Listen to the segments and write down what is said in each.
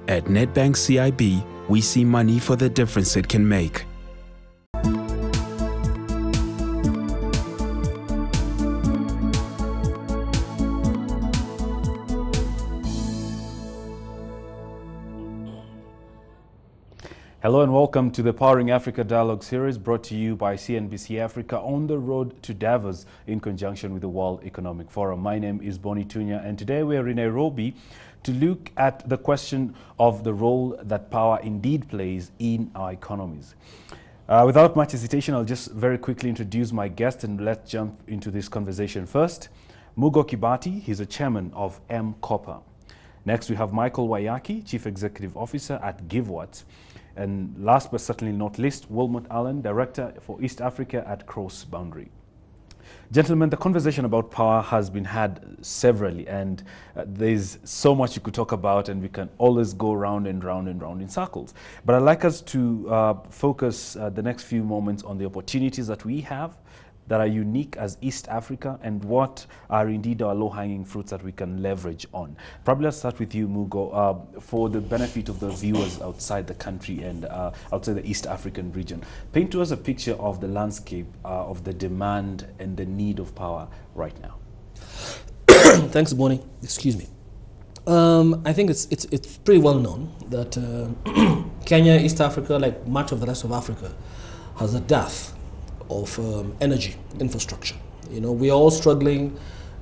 At Nedbank CIB, we see money for the difference it can make. Hello and welcome to the Powering Africa Dialogue series brought to you by CNBC Africa on the road to Davos in conjunction with the World Economic Forum. My name is Boni Tunya and today we are in Nairobi to look at the question of the role that power indeed plays in our economies. Without much hesitation, I'll just very quickly introduce my guest and let's jump into this conversation. First, Mugo Kibati, he's a chairman of M-Copper. Next, we have Michael Wayaki, Chief Executive Officer at GiveWhat. And last but certainly not least, Wilmot Allen, Director for East Africa at Cross Boundary. Gentlemen, the conversation about power has been had severally, and there's so much you could talk about, and we can always go round and round and round in circles. But I'd like us to focus the next few moments on the opportunities that we have that are unique as East Africa, and what are indeed our low-hanging fruits that we can leverage on. Probably let's start with you, Mugo, for the benefit of the viewers outside the country and outside the East African region. Paint to us a picture of the landscape of the demand and the need of power right now. Thanks, Bonnie. Excuse me. I think it's pretty well known that Kenya, East Africa, like much of the rest of Africa, has a dearth of energy infrastructure. You know, we are all struggling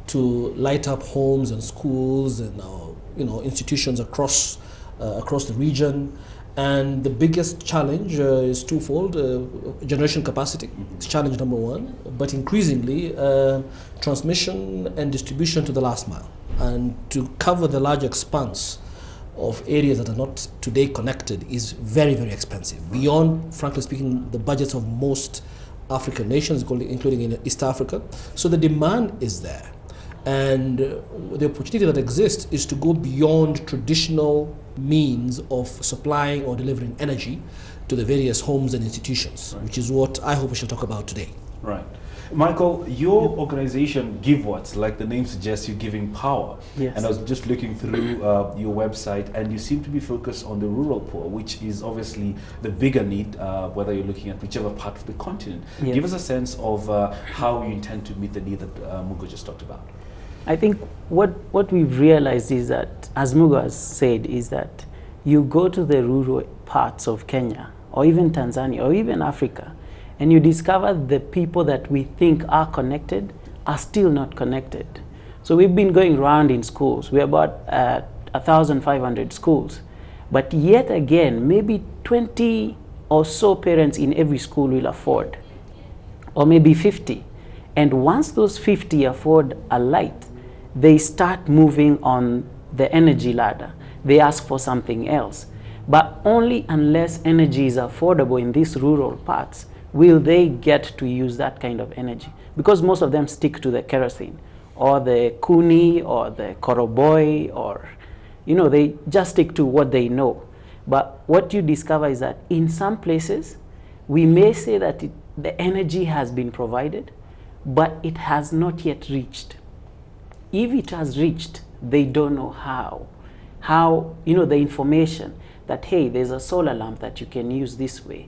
to light up homes and schools and institutions across the region. And the biggest challenge is twofold: generation capacity. It's challenge number one, but increasingly transmission and distribution to the last mile, and to cover the large expanse of areas that are not today connected is very, very expensive. Beyond, frankly speaking, the budgets of most African nations, including in East Africa. So the demand is there. And the opportunity that exists is to go beyond traditional means of supplying or delivering energy to the various homes and institutions, which is what I hope we shall talk about today. Right. Michael, your organization, GiveWhat, like the name suggests, you're giving power. Yes. And I was just looking through your website, and you seem to be focused on the rural poor, which is obviously the bigger need, whether you're looking at whichever part of the continent. Yes. Give us a sense of how you intend to meet the need that Mugo just talked about. I think what we've realized is that, as Mugo has said, is that you go to the rural parts of Kenya, or even Tanzania, or even Africa, and you discover the people that we think are connected are still not connected. So we've been going around in schools. We're about 1,500 schools. But yet again, maybe 20 or so parents in every school will afford, or maybe 50. And once those 50 afford a light, they start moving on the energy ladder. They ask for something else. But only unless energy is affordable in these rural parts will they get to use that kind of energy, because most of them stick to the kerosene or the kuni or the koroboi, or they just stick to what they know. But what you discover is that in some places we may say that the energy has been provided, but it has not yet reached. If it has reached, they don't know how the information that, hey, there's a solar lamp that you can use this way.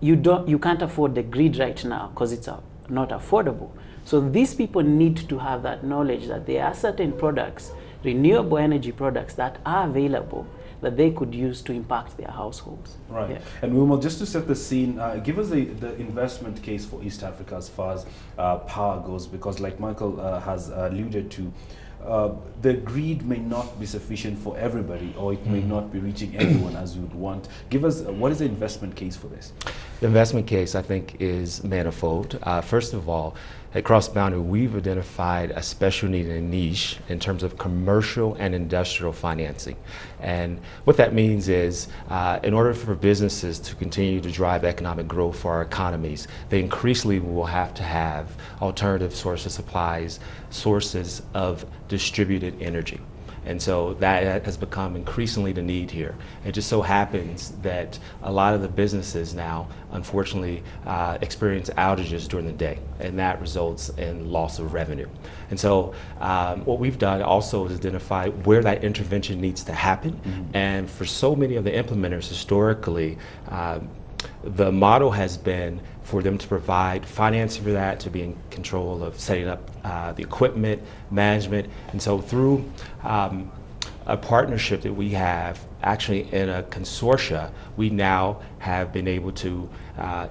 You can't afford the grid right now because it's not affordable. So these people need to have that knowledge that there are certain products, renewable energy products, that are available that they could use to impact their households. Right. Yeah. And Wilma, just to set the scene, give us the investment case for East Africa as far as power goes, because like Michael has alluded to, the grid may not be sufficient for everybody, or it may not be reaching everyone as you would want. Give us, what is the investment case for this? The investment case, I think, is manifold. First of all, at Cross Boundary, we've identified a special need and a niche in terms of commercial and industrial financing. And what that means is, in order for businesses to continue to drive economic growth for our economies, they increasingly will have to have alternative sources of supplies, sources of distributed energy. And so that has become increasingly the need here. It just so happens that a lot of the businesses now, unfortunately, experience outages during the day, and that results in loss of revenue. And so what we've done also is identify where that intervention needs to happen. And for so many of the implementers historically, the model has been for them to provide financing for that, to be in control of setting up the equipment, management. And so through a partnership that we have actually in a consortia, we now have been able to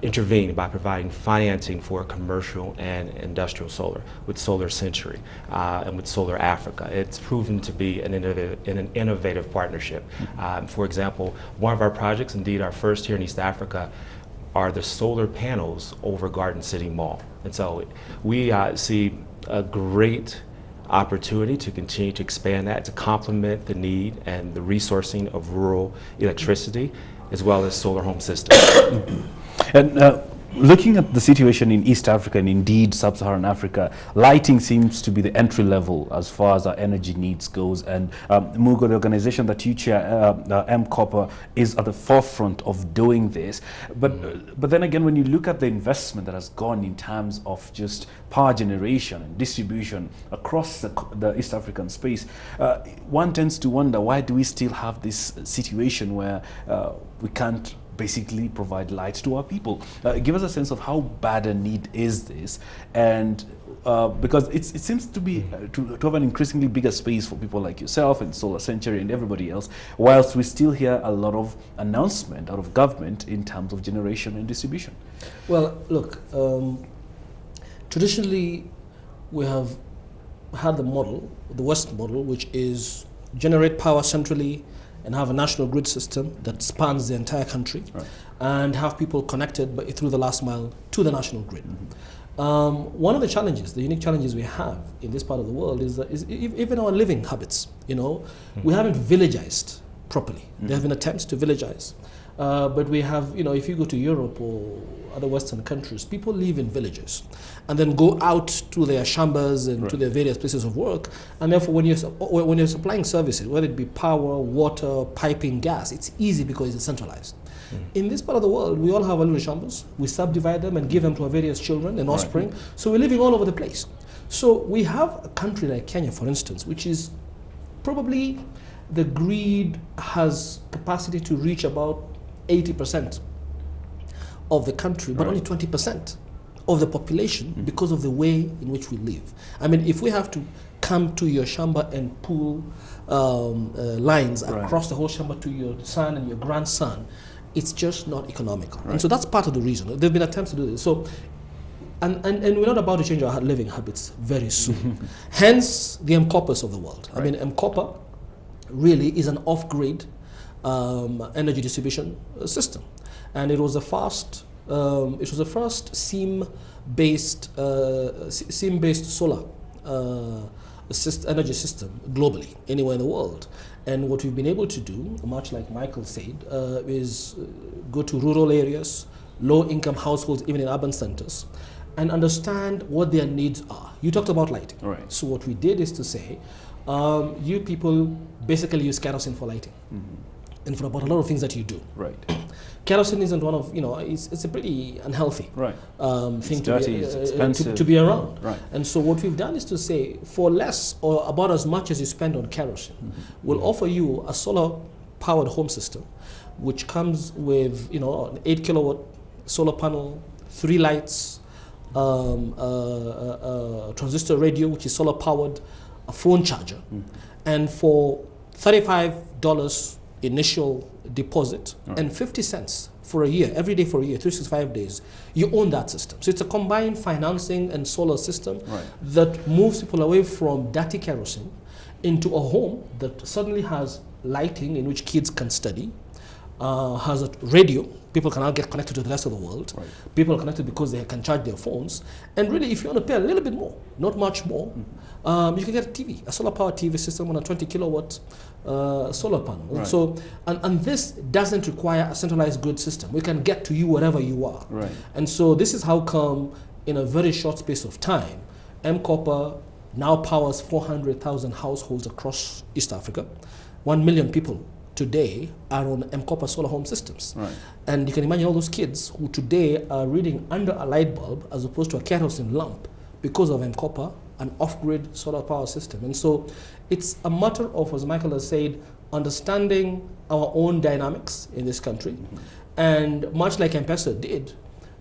intervene by providing financing for commercial and industrial solar with Solar Century and with Solar Africa. It's proven to be an innovative partnership. For example, one of our projects, indeed our first here in East Africa, are the solar panels over Garden City Mall. And so we see a great opportunity to continue to expand that, to complement the need and the resourcing of rural electricity, as well as solar home systems. And looking at the situation in East Africa and indeed Sub-Saharan Africa, lighting seems to be the entry level as far as our energy needs goes. And Mugo, the organization that you chair, M-Copper, is at the forefront of doing this. But then again, when you look at the investment that has gone in terms of just power generation and distribution across the East African space, one tends to wonder, why do we still have this situation where we can't basically provide light to our people? Give us a sense of how bad a need is this, and because it seems to be to have an increasingly bigger space for people like yourself and Solar Century and everybody else, whilst we still hear a lot of announcement out of government in terms of generation and distribution. Well, look, traditionally we have had the model, the West model, which is generate power centrally and have a national grid system that spans the entire country, right, and have people connected through the last mile to the national grid. One of the challenges, the unique challenges we have in this part of the world is even our living habits. You know, we haven't villagized properly. There have been attempts to villagize, but we have, you know, if you go to Europe or other Western countries, people live in villages and then go out to their chambers and to their various places of work. And therefore, when you're supplying services, whether it be power, water, piping, gas, it's easy because it's centralized. In this part of the world, we all have our little chambers. We subdivide them and give them to our various children and offspring. So we're living all over the place. So we have a country like Kenya, for instance, which is probably the grid has capacity to reach about 80% of the country, but only 20% of the population because of the way in which we live. I mean, if we have to come to your shamba and pull lines across the whole shamba to your son and your grandson, it's just not economical. And so that's part of the reason. There have been attempts to do this. So, and we're not about to change our living habits very soon. Hence the M-Coppers of the world. I mean, M-Copper really is an off-grid energy distribution system, and it was the first SIM-based solar energy system globally, anywhere in the world. And what we've been able to do, much like Michael said, is go to rural areas, low-income households, even in urban centers, and understand what their needs are. You talked about lighting. So what we did is to say, you people basically use kerosene for lighting. And for about a lot of things that you do. Kerosene isn't one of, you know, it's a pretty unhealthy thing to be around. And so what we've done is to say, for less or about as much as you spend on kerosene, we'll offer you a solar powered home system, which comes with, you know, an 8 kilowatt solar panel, 3 lights, transistor radio, which is solar powered, a phone charger, and for $35 initial deposit and 50 cents for a year, every day for a year, 365 days, you own that system. So it's a combined financing and solar system that moves people away from dirty kerosene into a home that suddenly has lighting in which kids can study, has a radio, people can now get connected to the rest of the world, people are connected because they can charge their phones, and really if you want to pay a little bit more, not much more, you can get a TV, a solar power TV system on a 20 kilowatt solar panel. So, and this doesn't require a centralized grid system. We can get to you wherever you are. And so this is how come in a very short space of time, M-Copper now powers 400,000 households across East Africa. 1 million people today are on M-Copper solar home systems. Right. And you can imagine all those kids who today are reading under a light bulb as opposed to a kerosene lamp because of M-Copper, an off-grid solar power system. And so it's a matter of, as Michael has said, understanding our own dynamics in this country, and much like M-Pesa did,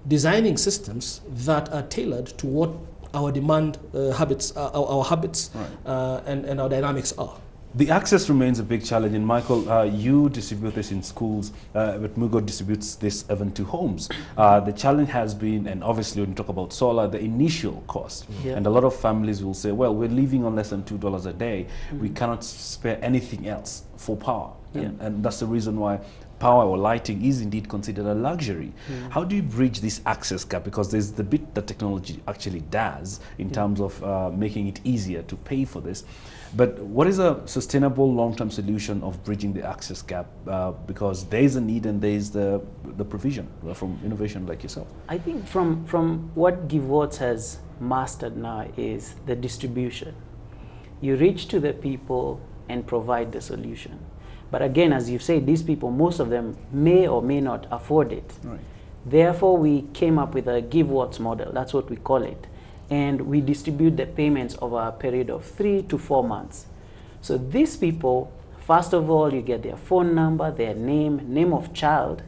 designing systems that are tailored to what our demand habits, our habits, and our dynamics are. The access remains a big challenge, and Michael, you distribute this in schools, but Mugo distributes this even to homes. The challenge has been, and obviously when you talk about solar, the initial cost. And a lot of families will say, well, we're living on less than $2 a day. We cannot spare anything else for power. And that's the reason why power or lighting is indeed considered a luxury. How do you bridge this access gap? Because there's the bit that technology actually does in terms of making it easier to pay for this. But what is a sustainable long-term solution of bridging the access gap? Because there is a need and there is the provision from innovation like yourself. I think from what GiveWatts has mastered now is the distribution. You reach to the people and provide the solution. But again, as you say, these people, most of them may or may not afford it. Right. Therefore, we came up with a GiveWatts model. That's what we call it. And we distribute the payments over a period of 3 to 4 months. So these people, first of all, you get their phone number, their name of child,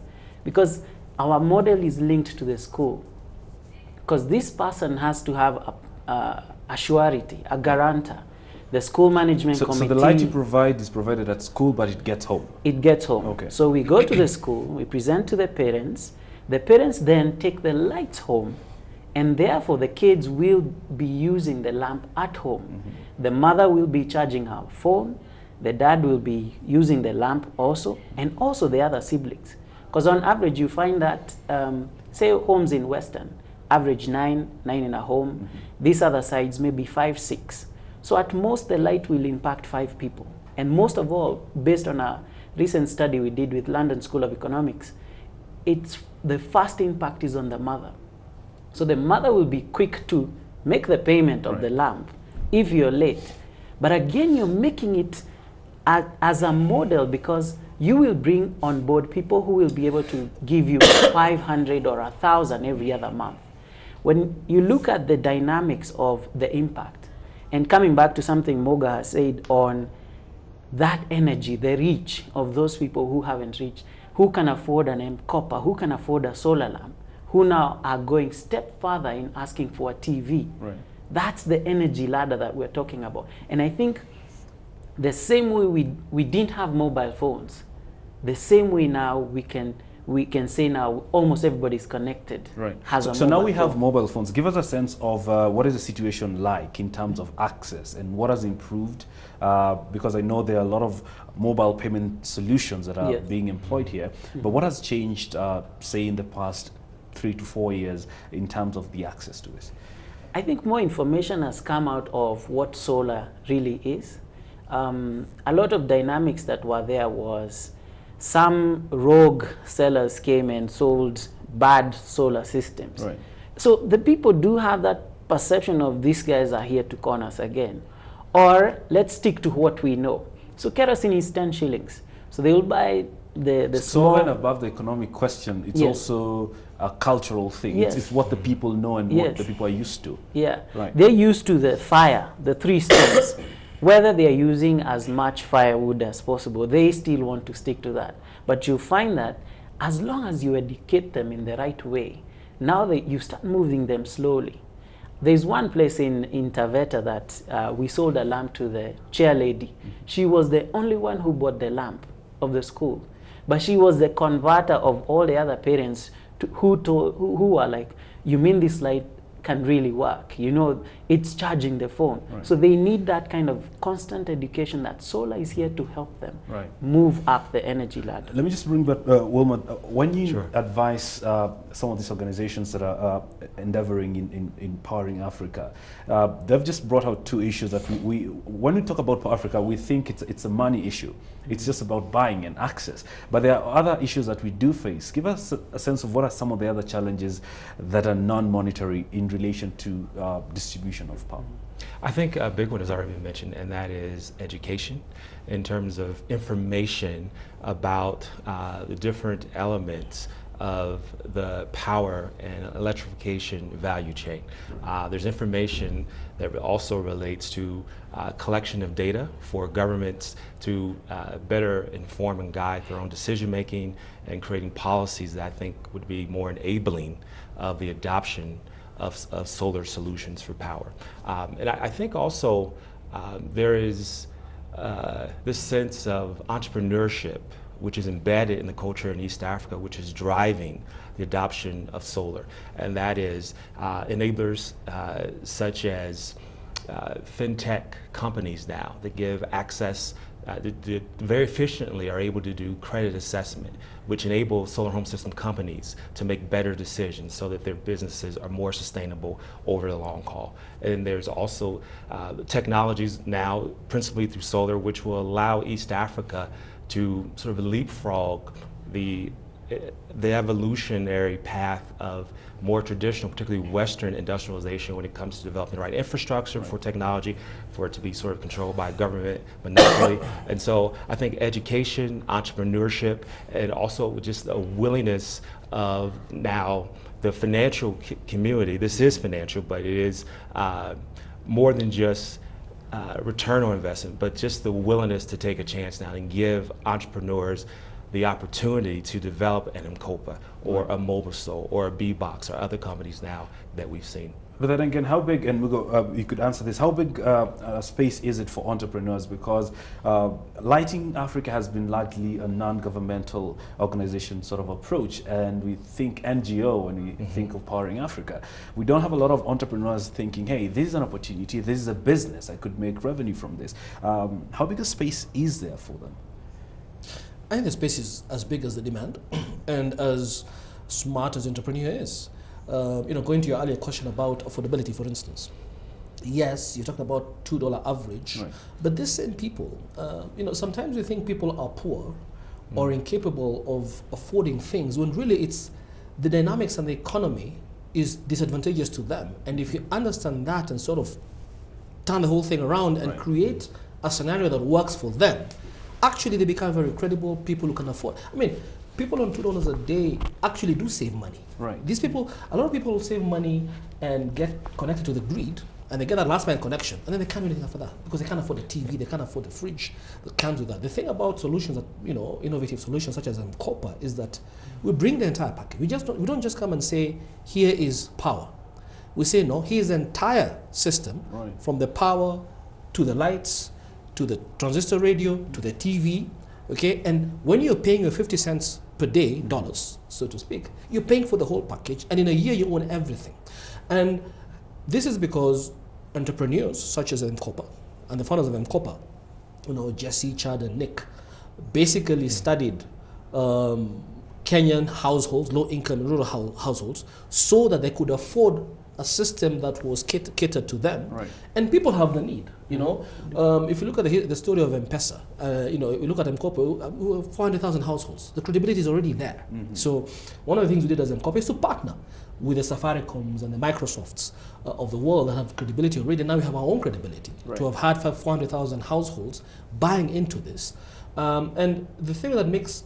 because our model is linked to the school. Because this person has to have a surety, a guarantor. The school management committee. So the light you provide is provided at school, but it gets home? It gets home. Okay. So we go to the school, we present to the parents then take the lights home, and therefore the kids will be using the lamp at home. The mother will be charging her phone, the dad will be using the lamp also, and also the other siblings. Because on average you find that, say homes in Western, average 9 in a home, these other sides maybe 5, 6. So at most the light will impact 5 people. And most of all, based on a recent study we did with London School of Economics, the first impact is on the mother. So the mother will be quick to make the payment of the lamp if you're late. But again, you're making it as a model, because you will bring on board people who will be able to give you 500 or 1,000 every other month. When you look at the dynamics of the impact, and coming back to something Moga has said on that energy, the reach of those people who haven't reached, who can afford an M-Copper, who can afford a solar lamp, who now are going step further in asking for a TV. Right. That's the energy ladder that we're talking about. And I think the same way we didn't have mobile phones, the same way now we can say now almost everybody's connected. Right. So now we have mobile phones. Give us a sense of what is the situation like in terms of access and what has improved, because I know there are a lot of mobile payment solutions that are being employed here. But what has changed, say, in the past 3 to 4 years in terms of the access to this? I think more information has come out of what solar really is. A lot of dynamics that were there was some rogue sellers came and sold bad solar systems. Right. So the people do have that perception of these guys are here to con us again. Or let's stick to what we know. So kerosene is 10 shillings. So they will buy the small... So even above the economic question, it's also a cultural thing. It's what the people know and what the people are used to. Yeah. Right. They're used to the fire, the 3 stones. Whether they are using as much firewood as possible, they still want to stick to that. But you find that as long as you educate them in the right way, now you start moving them slowly. There's one place in Taveta that we sold a lamp to the chair lady. She was the only one who bought the lamp of the school. But she was the converter of all the other parents who are like, you mean this light can really work? You know, it's charging the phone. Right. So they need that kind of constant education that solar is here to help them move up the energy ladder. Let me just bring back, Wilma, when you advise some of these organizations that are endeavoring in powering Africa, they've just brought out 2 issues that when we talk about Africa, we think it's a money issue. It's just about buying and access. But there are other issues that we do face. Give us a sense of what are some of the other challenges that are non-monetary in relation to distribution of power. I think a big one has already been mentioned, and that is education, in terms of information about the different elements of the power and electrification value chain. There's information that also relates to collection of data for governments to better inform and guide their own decision making and creating policies that I think would be more enabling of the adoption of solar solutions for power. And I think also there is this sense of entrepreneurship which is embedded in the culture in East Africa, which is driving the adoption of solar. And that is enablers such as fintech companies now that give access, that very efficiently are able to do credit assessment, which enable solar home system companies to make better decisions so that their businesses are more sustainable over the long haul. And there's also technologies now, principally through solar, which will allow East Africa to sort of leapfrog the evolutionary path of more traditional, particularly Western industrialization when it comes to developing the right infrastructure for technology, for it to be sort of controlled by government monopoly. And so I think education, entrepreneurship, and also just a willingness of now the financial community, this is financial, but it is more than just return on investment, but just the willingness to take a chance now and give entrepreneurs the opportunity to develop an Mkopa or a Mobisoul or a B-Box or other companies now that we've seen. But then again, how big, and you could answer this, how big a space is it for entrepreneurs? Because Lighting Africa has been largely a non-governmental organization sort of approach, and we think NGO when we think of Powering Africa. We don't have a lot of entrepreneurs thinking, hey, this is an opportunity, this is a business, I could make revenue from this. How big a space is there for them? I think the space is as big as the demand and as smart as the entrepreneur is. Going to your earlier question about affordability, for instance. Yes, you talked about $2 average, right. But these same people, sometimes we think people are poor or incapable of affording things when really it's the dynamics and the economy is disadvantageous to them. And if you understand that and sort of turn the whole thing around and create a scenario that works for them, actually they become very credible people who can afford. I mean, people on $2 a day actually do save money. Right. These people, a lot of people save money and get connected to the grid, and they get that last mile connection, and then they can't do anything after that because they can't afford the TV, they can't afford the fridge that comes with that. The thing about solutions that, innovative solutions such as Mkopa is that we bring the entire package. We don't just come and say, here is power. We say, no, here's the entire system, from the power to the lights, to the transistor radio, to the TV, okay? And when you're paying your 50 cents per day, dollars, so to speak, you're paying for the whole package, and in a year you own everything. And this is because entrepreneurs such as Mkopa and the founders of Mkopa, Jesse, Chad, and Nick, basically studied Kenyan households, low-income and rural households, so that they could afford a system that was catered to them. Right. And people have the need, If you look at the story of M-Pesa, you look at Mkopa, 400,000 households. The credibility is already there. So one of the things we did as Mkopa is to partner with the Safaricoms and the Microsofts of the world that have credibility already. Now we have our own credibility to have had 400,000 households buying into this. And the thing that makes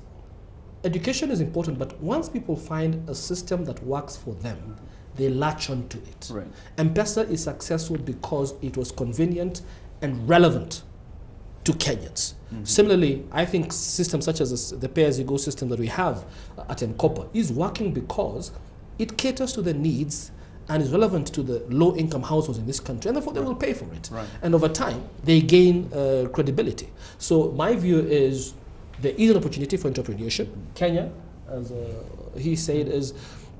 education is important, but once people find a system that works for them, they latch onto it. Right. M-Pesa is successful because it was convenient and relevant to Kenyans. Similarly, I think systems such as the pay-as-you-go system that we have at Mkopa is working because it caters to the needs and is relevant to the low-income households in this country, and therefore they will pay for it. Right. And over time, they gain credibility. So my view is there is an opportunity for entrepreneurship. Kenya, as he said, has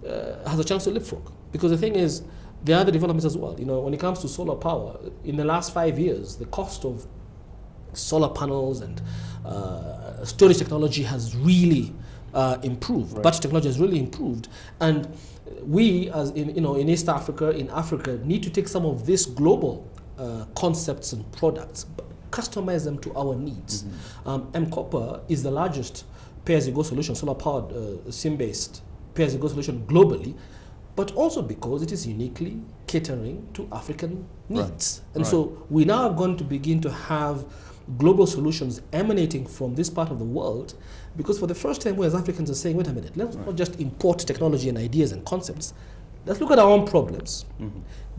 a chance to leapfrog. Because the thing is, there are the developments as well. When it comes to solar power, in the last 5 years, the cost of solar panels and storage technology has really improved. Right. Battery technology has really improved. And we, as in East Africa, in Africa, need to take some of these global concepts and products, customize them to our needs. Mkopa is the largest pay-as-you-go solution, solar-powered, SIM-based pay-as-you-go solution globally, but also because it is uniquely catering to African needs. And so we now are going to begin to have global solutions emanating from this part of the world, because for the first time we as Africans are saying, wait a minute, let's not just import technology and ideas and concepts. Let's look at our own problems,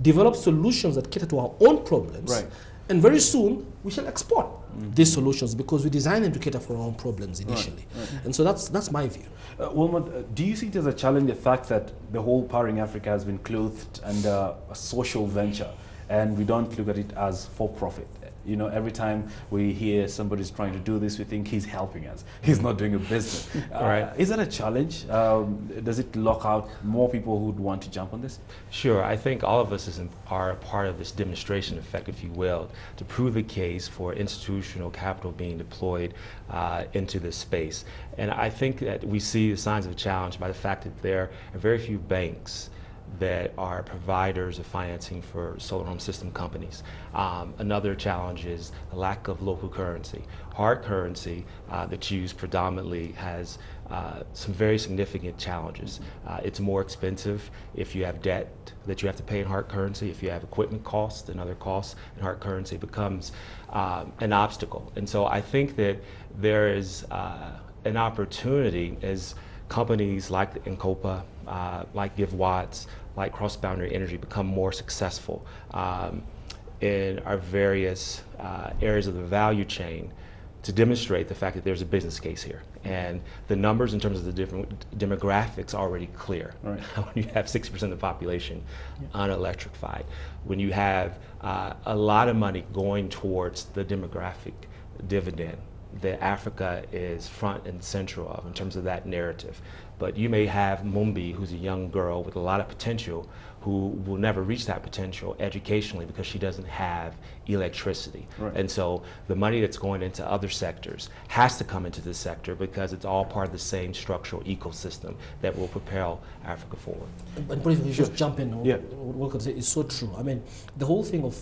develop solutions that cater to our own problems, and very soon we shall export these solutions because we design them to cater for our own problems initially. And so that's my view. Wilma, do you see it as a challenge, the fact that the whole Powering Africa has been clothed under a social venture and we don't look at it as for profit? You know, every time we hear somebody's trying to do this, we think he's helping us. He's not doing a business. Is that a challenge? Does it lock out more people who would want to jump on this? Sure. I think all of us are a part of this demonstration effect, if you will, to prove a case for institutional capital being deployed into this space. And I think that we see the signs of a challenge by the fact that there are very few banks that are providers of financing for solar home system companies. Another challenge is the lack of local currency. Hard currency that's used predominantly has some very significant challenges. It's more expensive if you have debt that you have to pay in hard currency. If you have equipment costs and other costs in hard currency, it becomes an obstacle. And so I think that there is an opportunity as companies like Nkopa, like GiveWatts, like cross-boundary energy become more successful in our various areas of the value chain to demonstrate the fact that there's a business case here. And the numbers in terms of the different demographics are already clear. When you have 60% of the population unelectrified, when you have a lot of money going towards the demographic dividend that Africa is front and central of in terms of that narrative. But you may have Mumbi, who's a young girl with a lot of potential, who will never reach that potential educationally because she doesn't have electricity. And so the money that's going into other sectors has to come into this sector because it's all part of the same structural ecosystem that will propel Africa forward. But if you just jump in, what I could say is so true. I mean, the whole thing of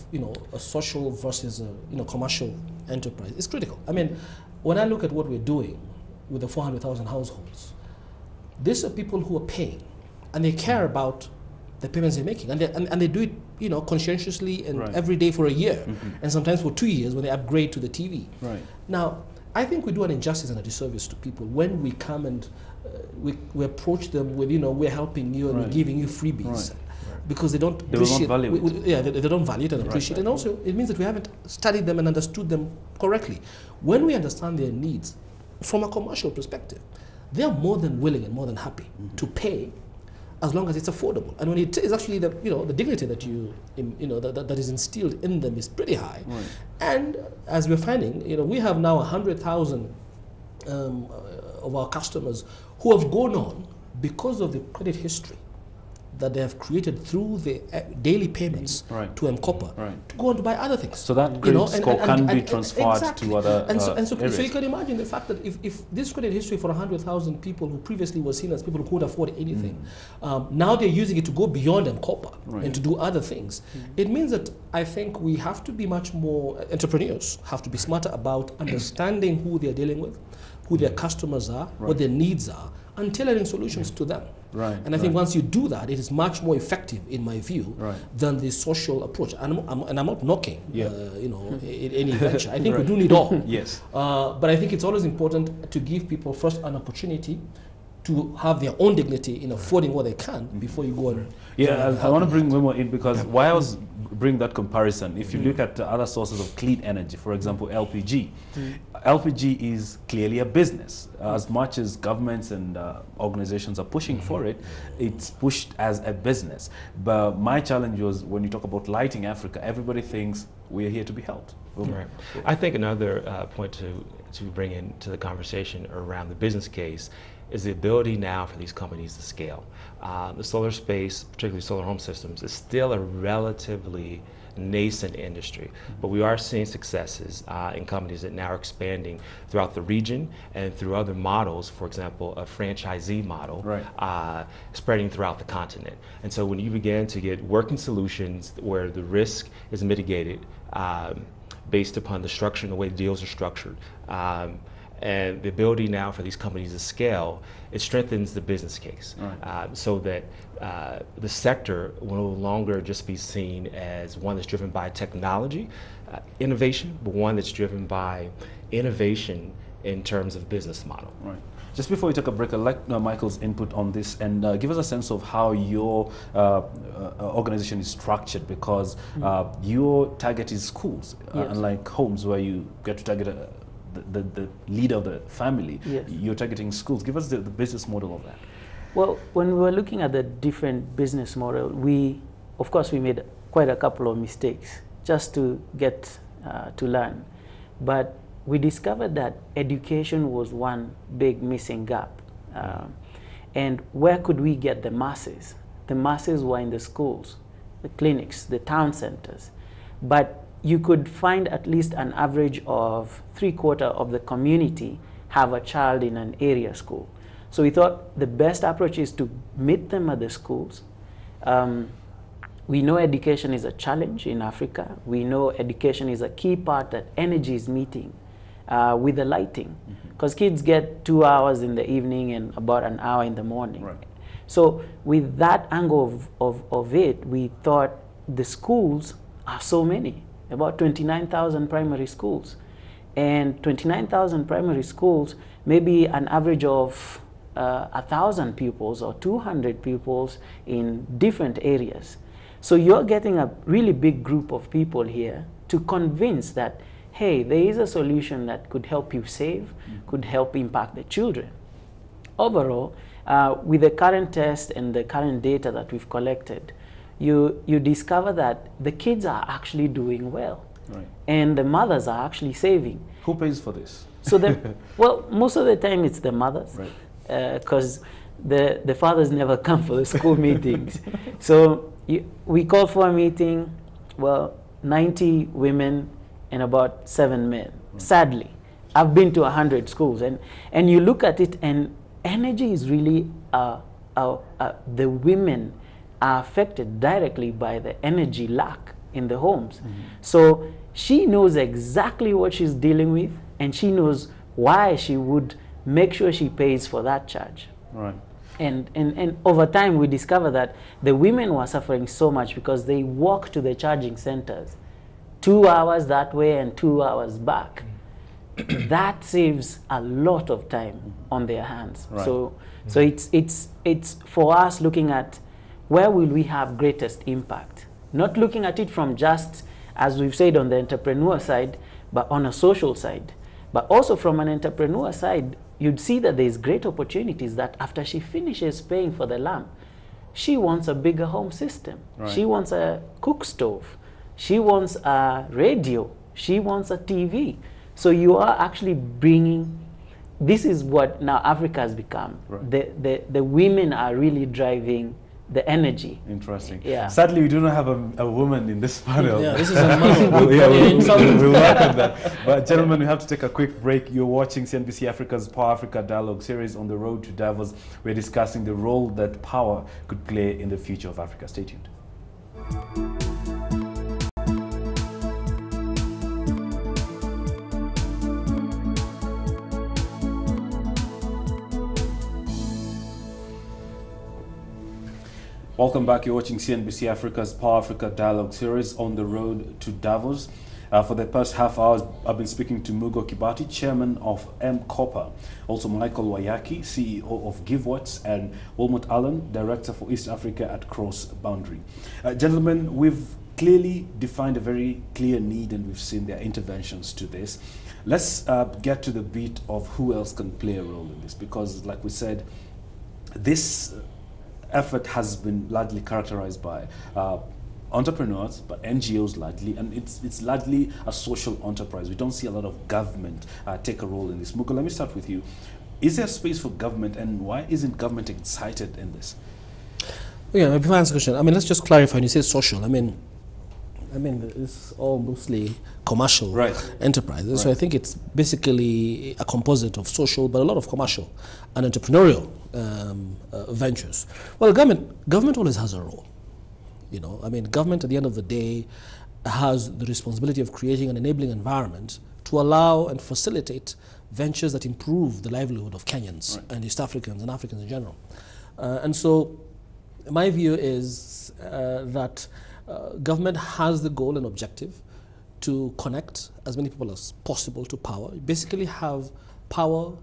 a social versus a commercial enterprise is critical. I mean, when I look at what we're doing with the 400,000 households, these are people who are paying, and they care about the payments they're making, and they do it, conscientiously and every day for a year, and sometimes for 2 years when they upgrade to the TV. Now, I think we do an injustice and a disservice to people when we come and we approach them with, we're helping you and we're giving you freebies. Because they don't appreciate, they don't value it and appreciate it. And also, it means that we haven't studied them and understood them correctly. When we understand their needs from a commercial perspective, they are more than willing and more than happy to pay as long as it's affordable. And when it is actually the dignity that that is instilled in them is pretty high. And as we're finding, we have now 100,000 of our customers who have gone on because of the credit history that they have created through the daily payments to Nkopa to go on to buy other things. So that credit score can be transferred to other areas. So you can imagine the fact that if this credit history for 100,000 people who previously were seen as people who could afford anything, now they're using it to go beyond Nkopa and to do other things. It means that I think we have to be much more, entrepreneurs have to be smarter about understanding who they're dealing with, who their customers are, what their needs are, and tailoring solutions to them. And I think once you do that, it is much more effective, in my view, than the social approach. And I'm not knocking, any venture. I think we do need all. But I think it's always important to give people first an opportunity to have their own dignity in affording what they can before you go on. I want to bring Wimo in because why I was bring that comparison. If you look at other sources of clean energy, for example, LPG. LPG is clearly a business. As much as governments and organizations are pushing for it, it's pushed as a business. But my challenge was when you talk about lighting Africa, everybody thinks we're here to be helped. I think another point to bring into the conversation around the business case is the ability now for these companies to scale. The solar space, particularly solar home systems, is still a relatively nascent industry, but we are seeing successes in companies that now are expanding throughout the region and through other models, for example, a franchisee model spreading throughout the continent. And so when you begin to get working solutions where the risk is mitigated based upon the structure and the way deals are structured, And the ability now for these companies to scale, it strengthens the business case, so that the sector will no longer just be seen as one that's driven by technology, innovation, but one that's driven by innovation in terms of business model. Right. Just before we take a break, I'd like Michael's input on this and give us a sense of how your organization is structured, because your target is schools, unlike homes where you get to target the leader of the family. Yes. You're targeting schools. Give us the business model of that. Well, when we were looking at the different business model, of course, we made quite a couple of mistakes just to get to learn. But we discovered that education was one big missing gap. And where could we get the masses? The masses were in the schools, the clinics, the town centers. But you could find at least an average of 3/4 of the community have a child in an area school. So we thought the best approach is to meet them at the schools. We know education is a challenge in Africa. We know education is a key part that energy is meeting with the lighting, because kids get 2 hours in the evening and about an hour in the morning. Right. So with that angle of it, we thought the schools are so many, about 29,000 primary schools. And 29,000 primary schools, maybe an average of 1,000 pupils or 200 pupils in different areas. So you're getting a really big group of people here to convince that, hey, there is a solution that could help you save, could help impact the children. Overall, with the current test and the current data that we've collected, you discover that the kids are actually doing well. Right. And the mothers are actually saving. Who pays for this? So well, most of the time it's the mothers, right, because the fathers never come for the school meetings. So we call for a meeting, well, 90 women and about 7 men. Right. Sadly, I've been to 100 schools, and you look at it, and energy is really the women are affected directly by the energy lack in the homes. So she knows exactly what she's dealing with, and she knows why she would make sure she pays for that charge. Right. And over time, we discover that the women were suffering so much because they walk to the charging centers 2 hours that way and 2 hours back. That saves a lot of time on their hands. Right. So it's for us looking at where will we have greatest impact, not looking at it from just, as we've said, on the entrepreneur side, but on a social side. But also from an entrepreneur side, you'd see that there's great opportunities that after she finishes paying for the lamp, she wants a bigger home system. Right. She wants a cook stove. She wants a radio. She wants a TV. So you are actually bringing, this is what now Africa has become. Right. The women are really driving the energy. Interesting. Yeah. Sadly, we do not have a woman in this panel. Yeah, this is a massive group. We'll welcome that. But gentlemen, we have to take a quick break. You're watching CNBC Africa's Power Africa Dialogue series on the road to Davos. We're discussing the role that power could play in the future of Africa. Stay tuned. Welcome back. You're watching CNBC Africa's Power Africa Dialogue series on the road to Davos. For the past half hour, I've been speaking to Mugo Kibati, chairman of M-Copper, also Michael Wayaki, CEO of GiveWhat's, and Wilmot Allen, director for East Africa at Cross Boundary. Gentlemen, we've clearly defined a very clear need, and we've seen their interventions to this. Let's get to the bit of who else can play a role in this, because like we said, this effort has been largely characterized by entrepreneurs, but NGOs largely, and it's largely a social enterprise. We don't see a lot of government take a role in this. Mugo, let me start with you. Is there space for government, and why isn't government excited in this? Yeah, before I answer the question, I mean, let's just clarify. When you say social, I mean, it's all mostly commercial enterprises. Right. So I think it's basically a composite of social, but a lot of commercial and entrepreneurial ventures. Well, government always has a role. You know, I mean, government at the end of the day has the responsibility of creating an enabling environment to allow and facilitate ventures that improve the livelihood of Kenyans and East Africans and Africans in general. And so my view is that government has the goal and objective to connect as many people as possible to power. Basically have power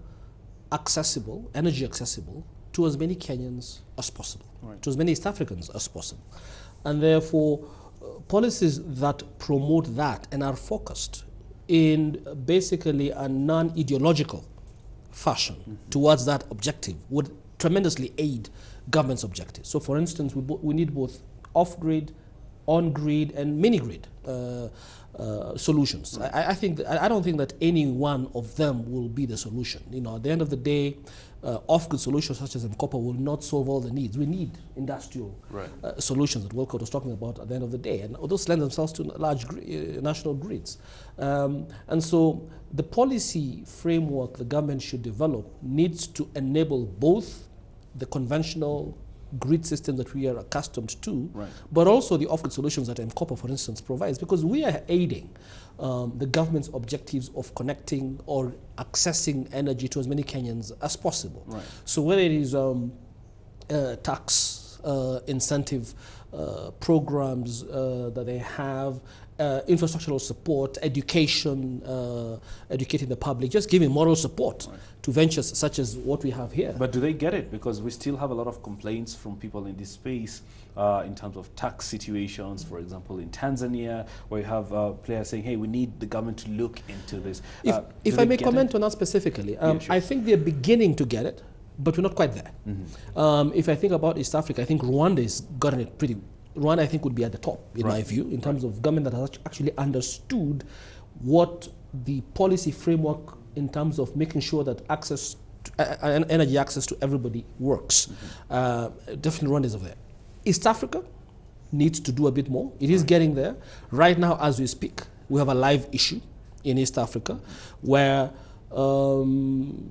accessible, energy accessible to as many Kenyans as possible, to as many East Africans as possible. And therefore, policies that promote that and are focused in basically a non-ideological fashion towards that objective would tremendously aid government's objectives. So for instance, we need both off-grid, on-grid, and mini-grid solutions. I don't think that any one of them will be the solution. You know, at the end of the day, off-grid solutions such as copper will not solve all the needs. We need industrial solutions that Wilcott was talking about at the end of the day, and those lend themselves to large national grids. And so the policy framework the government should develop needs to enable both the conventional grid system that we are accustomed to, but also the off-grid solutions that copper, for instance, provides, because we are aiding the government's objectives of connecting or accessing energy to as many Kenyans as possible. So whether it is tax incentive programs that they have, infrastructural support, education, educating the public, just giving moral support to ventures such as what we have here. But do they get it? Because we still have a lot of complaints from people in this space in terms of tax situations, for example, in Tanzania, where you have players saying, hey, we need the government to look into this. If I may comment on that specifically, yeah, sure. I think they're beginning to get it, but we're not quite there. If I think about East Africa, I think Rwanda has gotten it pretty. Rwanda, I think, would be at the top, in my view, in terms of government that has actually understood what the policy framework in terms of making sure that access to, energy access to everybody works. Definitely Rwanda is over there. East Africa needs to do a bit more. It is getting there. Right now, as we speak, we have a live issue in East Africa where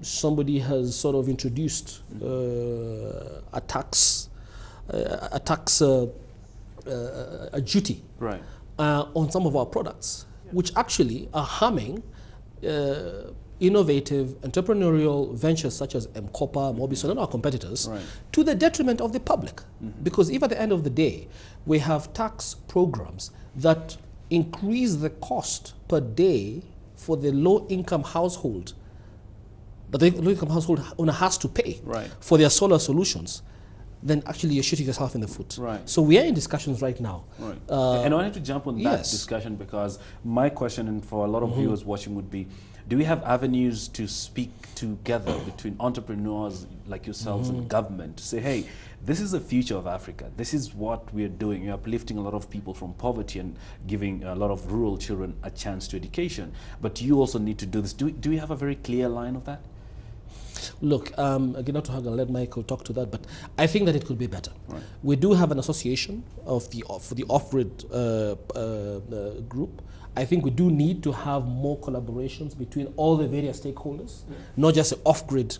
somebody has sort of introduced a duty on some of our products, which actually are harming innovative entrepreneurial ventures such as Copper, Mobisol, and our competitors, to the detriment of the public. Because if at the end of the day we have tax programs that increase the cost per day for the low-income household, that the low-income household owner has to pay for their solar solutions, then actually you're shooting yourself in the foot. So we are in discussions right now. And I wanted to jump on that discussion because my question, and for a lot of viewers watching, would be, do we have avenues to speak together between entrepreneurs like yourselves and government to say, hey, this is the future of Africa. This is what we're doing. You're uplifting a lot of people from poverty and giving a lot of rural children a chance to education. But you also need to do this. Do we have a very clear line of that? Look, again, not to hug and let Michael talk to that, but I think that it could be better. We do have an association of the off-grid group. I think we do need to have more collaborations between all the various stakeholders, not just the off-grid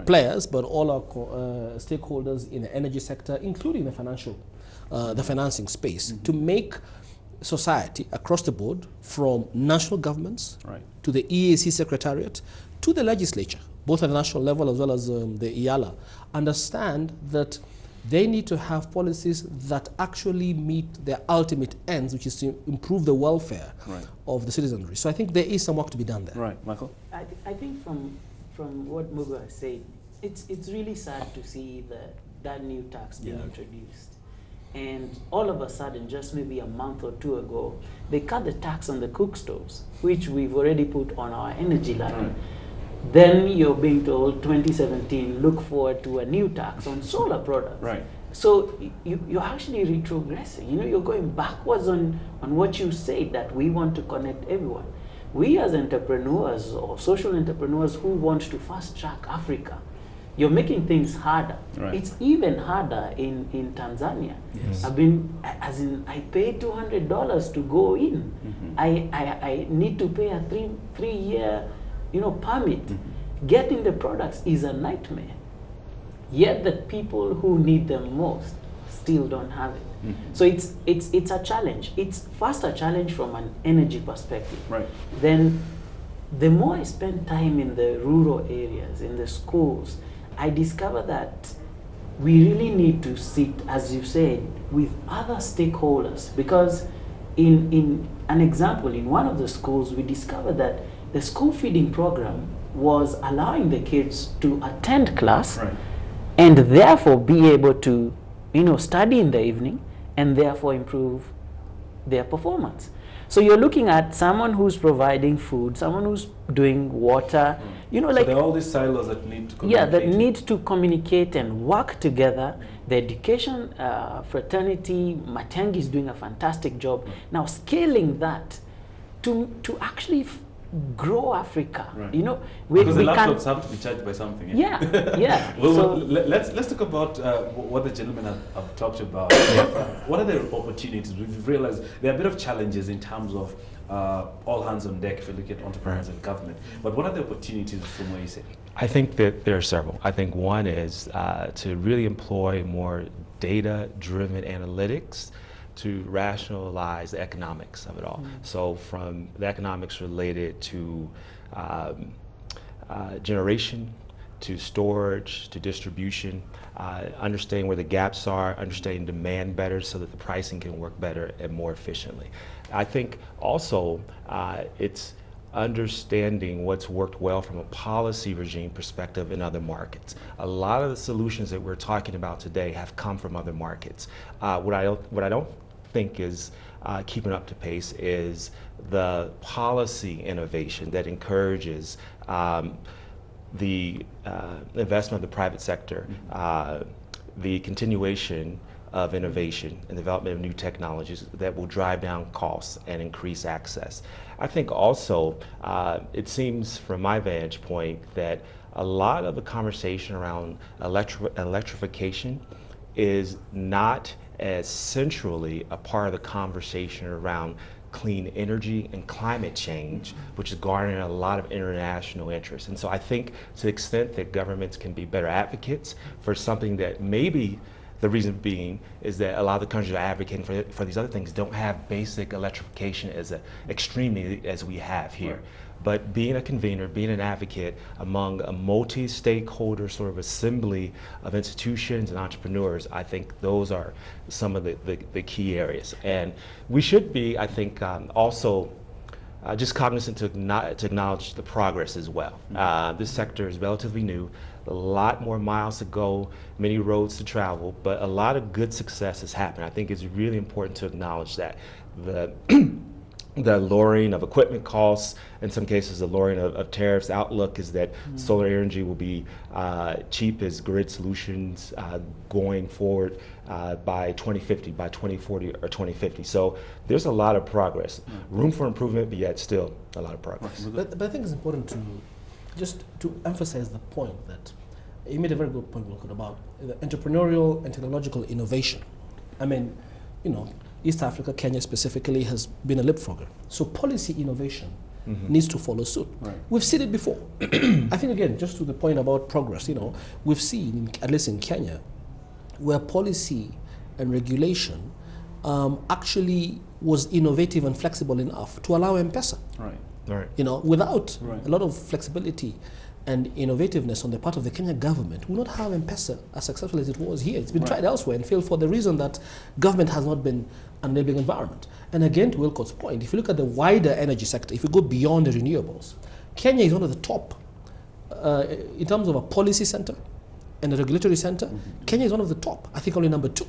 players, but all our stakeholders in the energy sector, including the financing space, to make society across the board, from national governments to the EAC Secretariat to the legislature, both at the national level as well as the IALA, understand that they need to have policies that actually meet their ultimate ends, which is to improve the welfare of the citizenry. So I think there is some work to be done there. Michael? I think from what Mugo has said, it's really sad to see that new tax being introduced. And all of a sudden, just maybe a month or two ago, they cut the tax on the cook stoves, which we've already put on our energy line. Then you're being told 2017, look forward to a new tax on solar products. So you're actually retrogressing. You know, you're going backwards on what you said, that we want to connect everyone. We as entrepreneurs or social entrepreneurs who want to fast track Africa, you're making things harder. It's even harder in Tanzania. I paid $200 to go in. I need to pay a three-year permit. Getting the products is a nightmare. Yet the people who need them most still don't have it. So it's a challenge. It's first a challenge from an energy perspective. Then the more I spend time in the rural areas, in the schools, I discover that we really need to sit, as you said, with other stakeholders. Because in an example, in one of the schools, we discovered that the school feeding program was allowing the kids to attend class, Right. and therefore be able to, study in the evening and therefore improve their performance. So you're looking at someone who's providing food, someone who's doing water, So like, there are all these silos that need to yeah, that communicate. need to communicate and work together. The education fraternity, Matengi is doing a fantastic job. Now scaling that to actually grow Africa. Right. we Because the can. laptops have to be charged by something. Yeah, yeah. Well, So let's talk about what the gentlemen have talked about. What are the opportunities? We've realized there are a bit of challenges in terms of all hands on deck if you look at entrepreneurs and government. But what are the opportunities from where you say? I think that there are several. I think one is to really employ more data-driven analytics to rationalize the economics of it all. So from the economics related to generation, to storage, to distribution, understanding where the gaps are, understanding demand better so that the pricing can work better and more efficiently. I think also it's understanding what's worked well from a policy regime perspective in other markets. A lot of the solutions that we're talking about today have come from other markets. What I don't think is keeping up to pace is the policy innovation that encourages the investment of the private sector, the continuation of innovation and development of new technologies that will drive down costs and increase access. I think also it seems from my vantage point that a lot of the conversation around electrification is not as centrally a part of the conversation around clean energy and climate change, which is garnering a lot of international interest. And so I think to the extent that governments can be better advocates for something that maybe the reason being is that a lot of the countries that are advocating for these other things don't have basic electrification as extremely as we have here. Right. But being a convener, being an advocate among a multi-stakeholder sort of assembly of institutions and entrepreneurs, I think those are some of the key areas. And we should be, I think, also just cognizant to acknowledge the progress as well. This sector is relatively new, a lot more miles to go, many roads to travel, but a lot of good success has happened. I think it's really important to acknowledge that. The lowering of equipment costs, in some cases the lowering of tariffs. Outlook is that solar energy will be cheap as grid solutions going forward by 2050, by 2040 or 2050. So there's a lot of progress. Room for improvement, but yet still a lot of progress. But I think it's important to emphasize the point that you made a very good point, Wilco, about the entrepreneurial and technological innovation. I mean, East Africa, Kenya specifically, has been a leapfrogger. So policy innovation needs to follow suit. Right. We've seen it before. I think, again, just to the point about progress, we've seen, at least in Kenya, where policy and regulation actually was innovative and flexible enough to allow M-Pesa. Right. Right. Without a lot of flexibility and innovativeness on the part of the Kenyan government, we will not have M-Pesa as successful as it was here. It's been tried elsewhere and failed for the reason that government has not been an enabling environment. And again, to Wilco's point, if you look at the wider energy sector, if you go beyond the renewables, Kenya is one of the top in terms of a policy center and a regulatory center. Kenya is one of the top, I think only number 2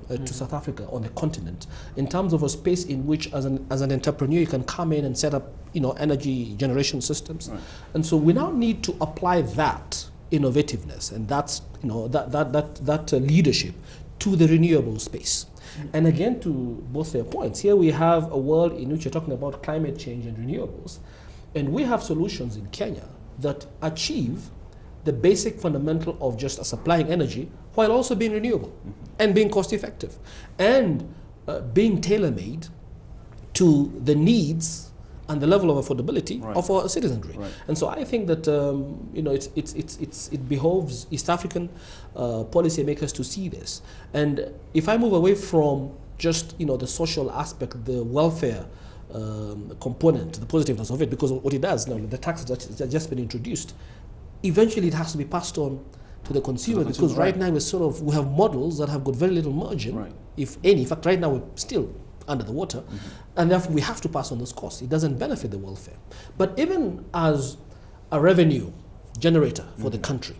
to South Africa on the continent, in terms of a space in which as an entrepreneur you can come in and set up energy generation systems. Right. And so we now need to apply that innovativeness and that's that leadership to the renewable space. And again, to both their points, here we have a world in which you're talking about climate change and renewables, and we have solutions in Kenya that achieve the basic fundamental of just supplying energy while also being renewable and being cost effective and being tailor-made to the needs and the level of affordability of our citizenry. Right. And so I think that it behoves East African policymakers to see this. And if I move away from just the social aspect, the welfare component, the positiveness of it, because what it does now, the tax that's just been introduced, eventually it has to be passed on to the consumer, because right now we have models that have got very little margin, if any. In fact, right now we're still under the water, and therefore we have to pass on those costs. It doesn't benefit the welfare. But even as a revenue generator for the country,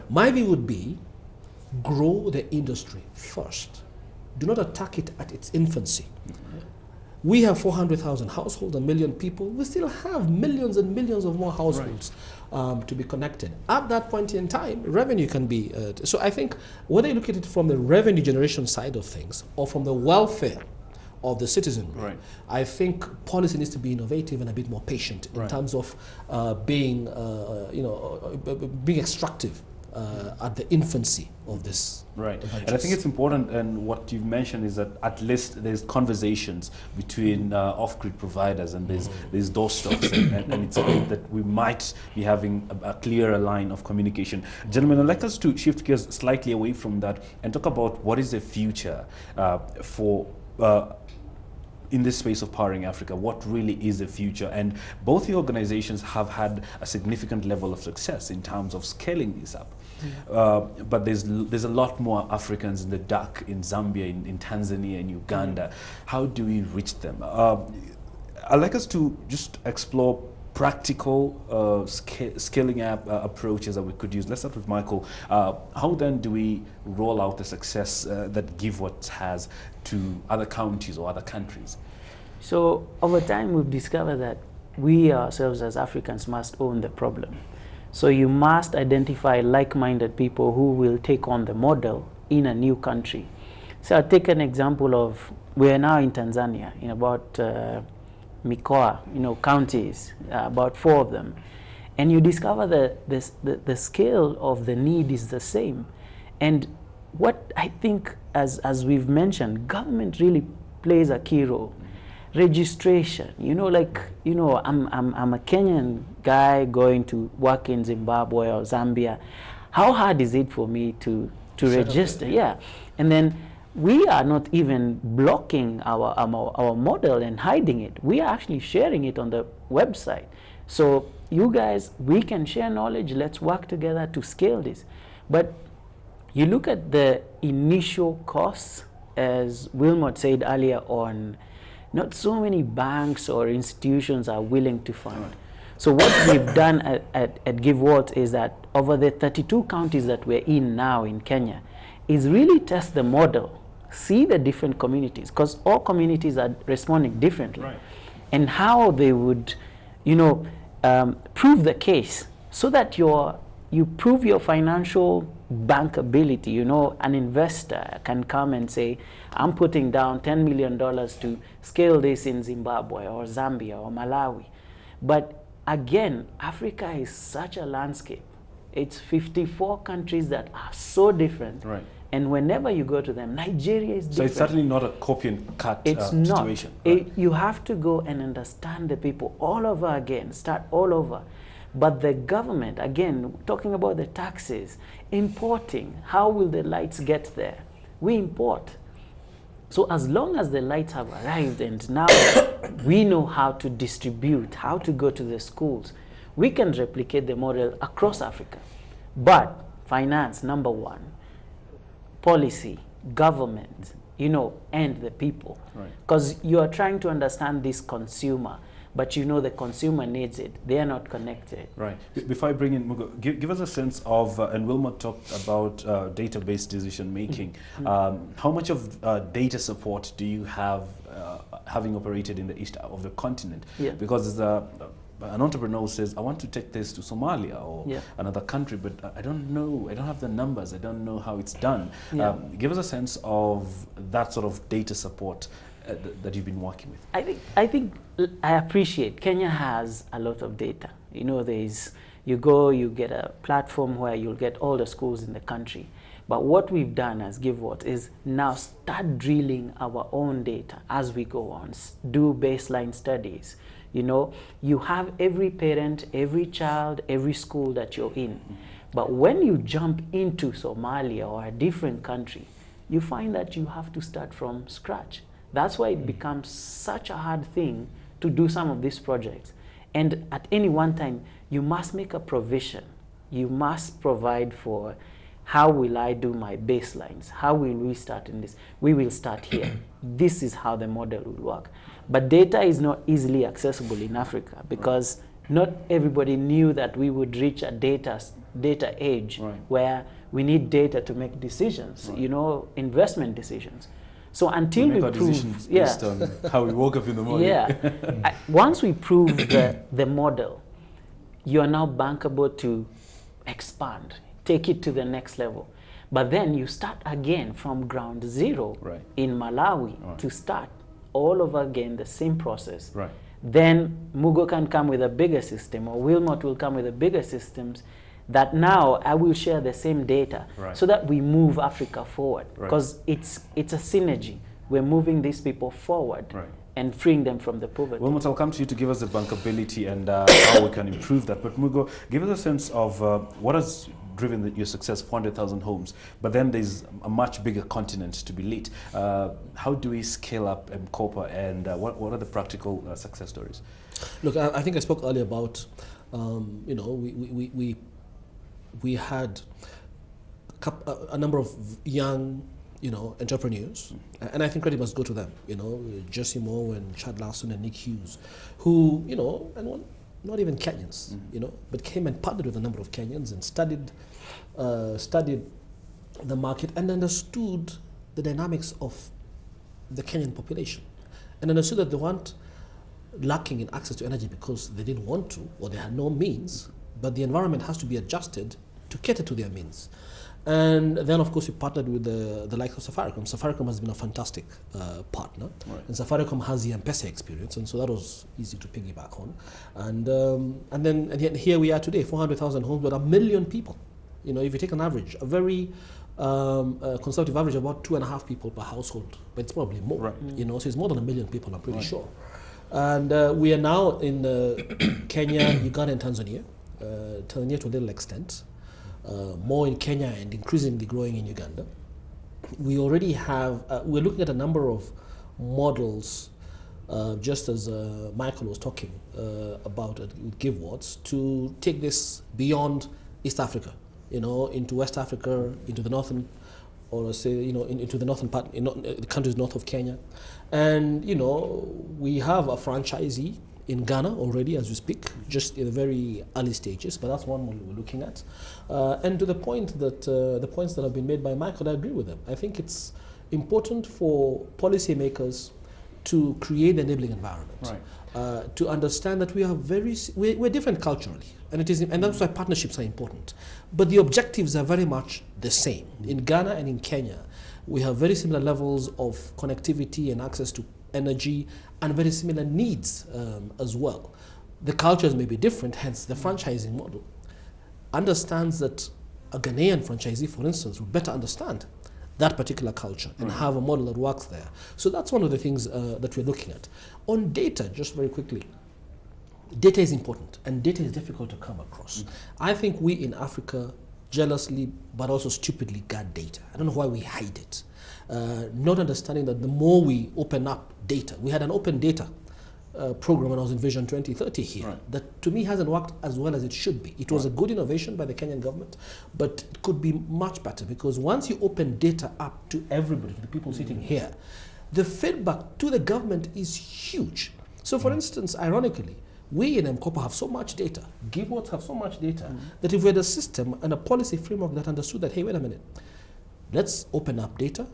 my view would be grow the industry first. Do not attack it at its infancy. We have 400,000 households, 1 million people. We still have millions and millions of more households to be connected. At that point in time, revenue can be... so I think whether you look at it from the revenue generation side of things or from the welfare of the citizenry, I think policy needs to be innovative and a bit more patient in terms of being extractive at the infancy of this. And I think it's important, and what you've mentioned is that at least there's conversations between off-grid providers, and there's doorstops, and it's great that we might be having a clearer line of communication. Gentlemen, I'd like us to shift gears slightly away from that and talk about what is the future for in this space of powering Africa. What really is the future? And both the organizations have had a significant level of success in terms of scaling this up. But there's a lot more Africans in the dark in Zambia, in Tanzania, in Uganda. How do we reach them? I'd like us to just explore practical scaling up approaches that we could use. Let's start with Michael. How then do we roll out the success that GiveWhat has to other counties or other countries? So over time we've discovered that we ourselves as Africans must own the problem. So you must identify like-minded people who will take on the model in a new country. So I'll take an example of, we are now in Tanzania, in about mikoa, counties, about 4 of them. And you discover that the scale of the need is the same. And what I think, as we've mentioned, government really plays a key role. Registration, I'm a Kenyan guy going to work in Zimbabwe or Zambia. How hard is it for me to register? And then we are not even blocking our model and hiding it. We are actually sharing it on the website. So you guys, we can share knowledge. Let's work together to scale this. But you look at the initial costs, as Wilmot said earlier on, not so many banks or institutions are willing to fund. So what we've done at GiveWhat is that over the 32 counties that we're in now in Kenya, is really test the model, see the different communities, because all communities are responding differently, and how they would, prove the case so that you prove your financial bankability. An investor can come and say, I'm putting down $10 million to scale this in Zimbabwe or Zambia or Malawi. But again, Africa is such a landscape. It's 54 countries that are so different. And whenever you go to them, Nigeria is different. So it's certainly not a copy and cut situation. You have to go and understand the people all over again, start all over. But the government, again, talking about the taxes, importing, how will the lights get there? We import. So as long as the lights have arrived and now we know how to distribute, how to go to the schools, we can replicate the model across Africa. But finance, number one, policy, government, and the people. Because you are trying to understand this consumer, but the consumer needs it. They are not connected. Before I bring in Mugo, give us a sense of, and Wilma talked about database decision making. How much of data support do you have, having operated in the east of the continent? Because an entrepreneur says, I want to take this to Somalia or another country, but I don't know, I don't have the numbers, I don't know how it's done. Give us a sense of that sort of data support that you've been working with. I appreciate Kenya has a lot of data. You go, you get a platform where you'll get all the schools in the country. But what we've done as GiveWhat is now start drilling our own data as we go on, do baseline studies. You have every parent, every child, every school that you're in. But when you jump into Somalia or a different country, you find that you have to start from scratch. That's why it becomes such a hard thing to do some of these projects. And at any one time, you must make a provision. You must provide for how will I do my baselines? How will we start in this? We will start here. This is how the model will work. But data is not easily accessible in Africa because not everybody knew that we would reach a data age where we need data to make decisions, you know, investment decisions. So until we prove, based on how we woke up in the morning. Once we prove the model, you are now bankable to expand, take it to the next level. But then you start again from ground zero in Malawi to start all over again, the same process. Then Mugo can come with a bigger system, or Wilmot will come with a bigger systems that now I will share the same data so that we move Africa forward. Because it's a synergy. We're moving these people forward and freeing them from the poverty. Wilmot, I'll come to you to give us the bankability and how we can improve that. But Mugo, give us a sense of what has driven your success, 400,000 homes, but then there's a much bigger continent to be lit. How do we scale up M-Kopa, and what are the practical success stories? Look, I think I spoke earlier about, you know, we had a number of young, you know, entrepreneurs, and I think credit must go to them, you know, Jesse Moore and Chad Larson and Nick Hughes, who, you know, and not even Kenyans, you know, but came and partnered with a number of Kenyans and studied the market and understood the dynamics of the Kenyan population, and understood that they weren't lacking in access to energy because they didn't want to or they had no means, but the environment has to be adjusted to cater to their means. And then, of course, we partnered with the likes of Safaricom. Safaricom has been a fantastic partner, and Safaricom has the M-Pesa experience, and so that was easy to piggyback on. And then here we are today, 400,000 homes, but 1 million people. You know, if you take an average, a very conservative average, about 2.5 people per household, but it's probably more. You know, so it's more than 1 million people, I'm pretty sure. And we are now in Kenya, Uganda, and Tanzania. Tanzania to a little extent. More in Kenya and increasingly growing in Uganda. We already have, we're looking at a number of models, just as Michael was talking about with GiveWards, to take this beyond East Africa, you know, into West Africa, into the northern, or say, you know, into the northern part, the countries north of Kenya. And, you know, we have a franchisee in Ghana already as we speak, just in the very early stages, but that's one model we're looking at. And to the point that, the points that have been made by Michael, I agree with them. I think it's important for policymakers to create the enabling environment, to understand that we are we're different culturally, and that's why partnerships are important. But the objectives are very much the same. In Ghana and in Kenya, we have very similar levels of connectivity and access to energy and very similar needs as well. The cultures may be different, hence the franchising model understands that a Ghanaian franchisee, for instance, would better understand that particular culture and have a model that works there. So that's one of the things that we're looking at. On data, just very quickly, data is important and data is difficult to come across. I think we in Africa jealously but also stupidly guard data. I don't know why we hide it. Not understanding that the more we open up data, we had an open data program when I was in Vision 2030 here, that to me hasn't worked as well as it should be. It was a good innovation by the Kenyan government, but it could be much better, because once you open data up to everybody, to the people sitting here, the feedback to the government is huge. So for instance, ironically, we in M-Kopa have so much data, GiveWards have so much data, that if we had a system and a policy framework that understood that, hey, wait a minute, let's open up data,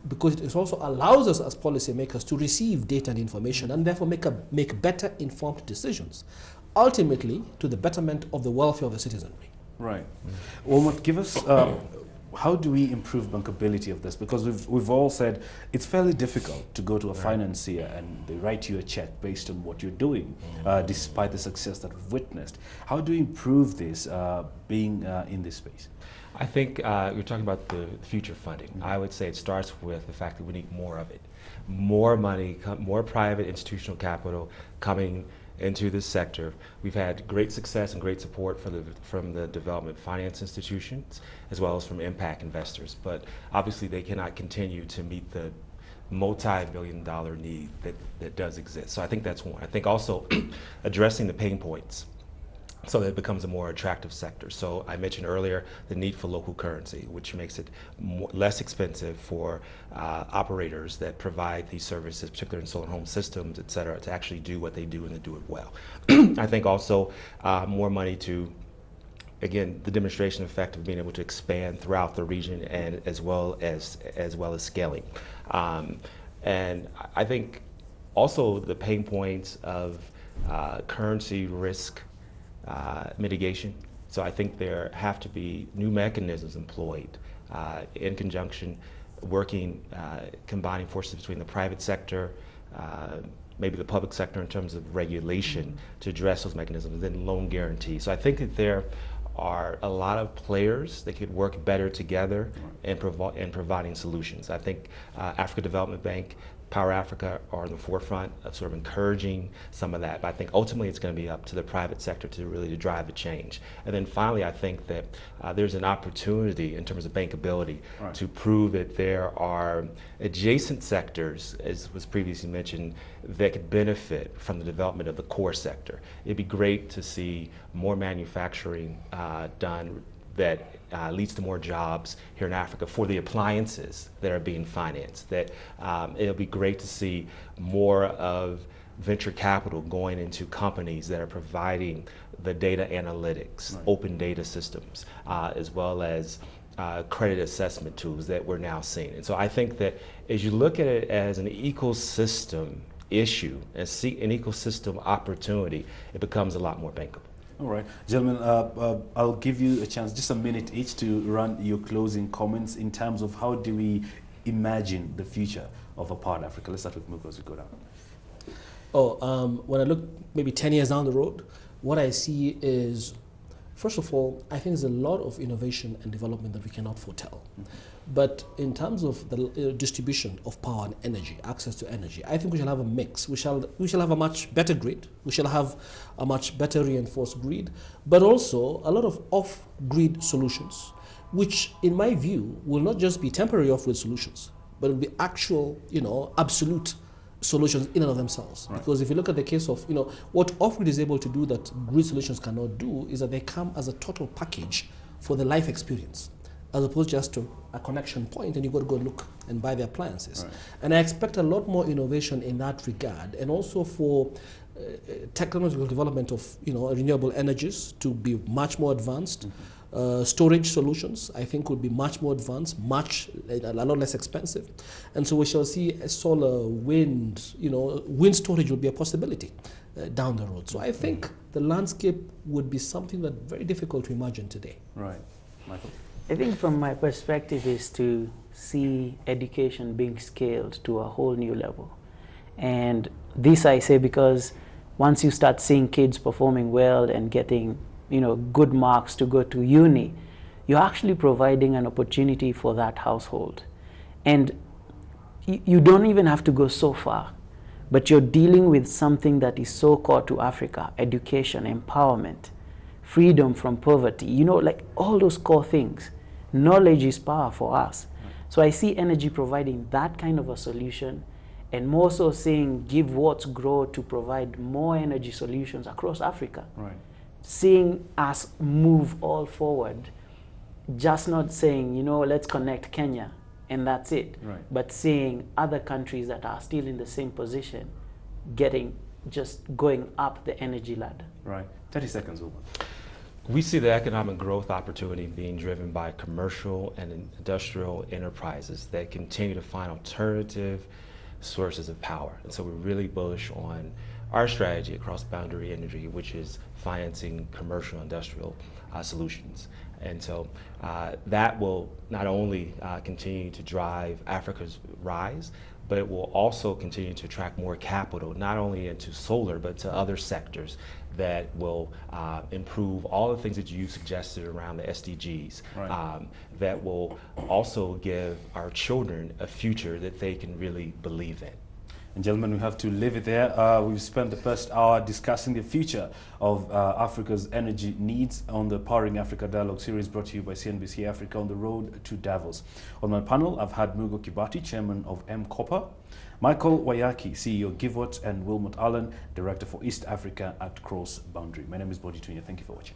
because it also allows us as policymakers to receive data and information and therefore make better informed decisions, ultimately to the betterment of the welfare of the citizenry. Wilmot, give us, how do we improve bankability of this? Because we've all said it's fairly difficult to go to a financier and they write you a check based on what you're doing, despite the success that we've witnessed. How do we improve this, being in this space? I think you're talking about the future funding. I would say it starts with the fact that we need more of it. More money, more private institutional capital coming into this sector. We've had great success and great support from the development finance institutions, as well as from impact investors. But obviously they cannot continue to meet the multi-billion-dollar need that does exist. So I think that's one. I think also addressing the pain points so that it becomes a more attractive sector. So I mentioned earlier the need for local currency, which makes it less expensive for operators that provide these services, particularly in solar home systems, et cetera, to actually do what they do and to do it well. I think also more money to, again, the demonstration effect of being able to expand throughout the region and as well as scaling. And I think also the pain points of currency risk mitigation. So I think there have to be new mechanisms employed in conjunction, working, combining forces between the private sector, maybe the public sector in terms of regulation to address those mechanisms, and then loan guarantees. So I think that there are a lot of players that could work better together in providing solutions. I think Africa Development Bank, Power Africa are in the forefront of sort of encouraging some of that. But I think ultimately it's going to be up to the private sector to really drive the change. And then finally, I think that there's an opportunity in terms of bankability to prove that there are adjacent sectors, as was previously mentioned, that could benefit from the development of the core sector. It'd be great to see more manufacturing done that leads to more jobs here in Africa for the appliances that are being financed. That it'll be great to see more of venture capital going into companies that are providing the data analytics, open data systems, as well as credit assessment tools that we're now seeing. And so I think that as you look at it as an ecosystem issue, and see an ecosystem opportunity, it becomes a lot more bankable. All right, gentlemen, I'll give you a chance, just a minute each, to run your closing comments in terms of how do we imagine the future of a Powered Africa. Let's start with Mugo as we go down. When I look maybe 10 years down the road, what I see is, first of all, I think there's a lot of innovation and development that we cannot foretell. But in terms of the distribution of power and energy, access to energy, I think we shall have a mix. We shall have a much better grid. We shall have a much better reinforced grid, but also a lot of off-grid solutions, which in my view will not just be temporary off-grid solutions, but will be actual, absolute solutions in and of themselves. Because if you look at the case of, what off-grid is able to do that grid solutions cannot do is that they come as a total package for the life experience, as opposed just to a connection point and you got to go look and buy the appliances. And I expect a lot more innovation in that regard, and also for technological development of renewable energies to be much more advanced. Storage solutions, I think, would be much more advanced, a lot less expensive. And so we shall see solar, wind, wind storage will be a possibility down the road. So I think the landscape would be something that's very difficult to imagine today. Right. Michael? I think from my perspective is to see education being scaled to a whole new level. And this I say because once you start seeing kids performing well and getting good marks to go to uni, you're actually providing an opportunity for that household. And you don't even have to go so far, but you're dealing with something that is so core to Africa: education, empowerment, freedom from poverty, like all those core things. Knowledge is power for us. So I see energy providing that kind of a solution, and more so saying give what's grow to provide more energy solutions across Africa. Seeing us move all forward, just not saying, let's connect Kenya and that's it, but seeing other countries that are still in the same position just going up the energy ladder. 30 seconds over. We see the economic growth opportunity being driven by commercial and industrial enterprises that continue to find alternative sources of power. And so we're really bullish on our strategy across boundary energy, which is financing commercial industrial solutions. And so that will not only continue to drive Africa's rise, but it will also continue to attract more capital, not only into solar, but to other sectors that will improve all the things that you suggested around the SDGs, that will also give our children a future that they can really believe in. And gentlemen, we have to leave it there. We've spent the first hour discussing the future of Africa's energy needs on the Powering Africa Dialogue series brought to you by CNBC Africa on the road to Davos. On my panel, I've had Mugo Kibati, Chairman of M-Copper, Michael Wayaki, CEO GiveWhat, and Wilmot Allen, Director for East Africa at Cross Boundary. My name is Bodi Tunya. Thank you for watching.